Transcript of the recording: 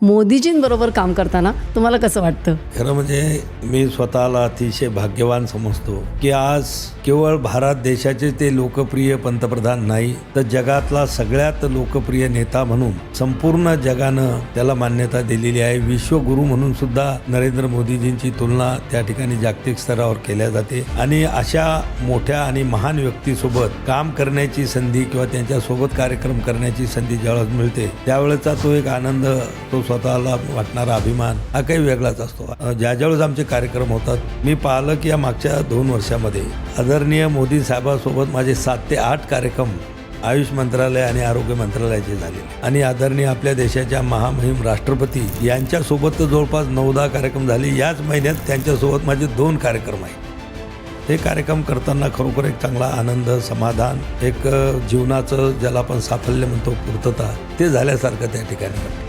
मोदीजींबरोबर काम करताना तुम्हाला कसं वाटतं? खरं म्हणजे मी स्वतःला अतिशय भाग्यवान समजतो की आज केवळ भारत देशाचे ते लोकप्रिय पंतप्रधान नाही तर जगातला सगळ्यात लोकप्रिय नेता म्हणून संपूर्ण जगानं त्याला मान्यता दिलेली आहे. विश्वगुरू म्हणून सुद्धा नरेंद्र मोदीजींची तुलना त्या ठिकाणी जागतिक स्तरावर केल्या जाते आणि अशा मोठ्या आणि महान व्यक्तीसोबत काम करण्याची संधी किंवा त्यांच्यासोबत कार्यक्रम करण्याची संधी ज्यावेळेस मिळते त्यावेळेचा तो एक आनंद, तो स्वतःला वाटणारा अभिमान हा काही वेगळाच असतो. ज्यावेळेस आमचे कार्यक्रम होतात मी पाहिलं की या मागच्या 2 वर्षामध्ये आदरणीय मोदी साहेबांसोबत माझे 7 ते 8 कार्यक्रम आयुष मंत्रालय आणि आरोग्य मंत्रालयाचे झाले आणि आदरणीय आपल्या देशाच्या महामहिम राष्ट्रपती यांच्यासोबत तर जवळपास 9-10 कार्यक्रम झाले. याच महिन्यात त्यांच्यासोबत माझे 2 कार्यक्रम आहेत. हे कार्यक्रम करताना खरोखर एक चांगला आनंद, समाधान, एक जीवनाचं ज्याला आपण साफल्य म्हणतो, पूर्तता, ते झाल्यासारखं त्या ठिकाणी वाटतं.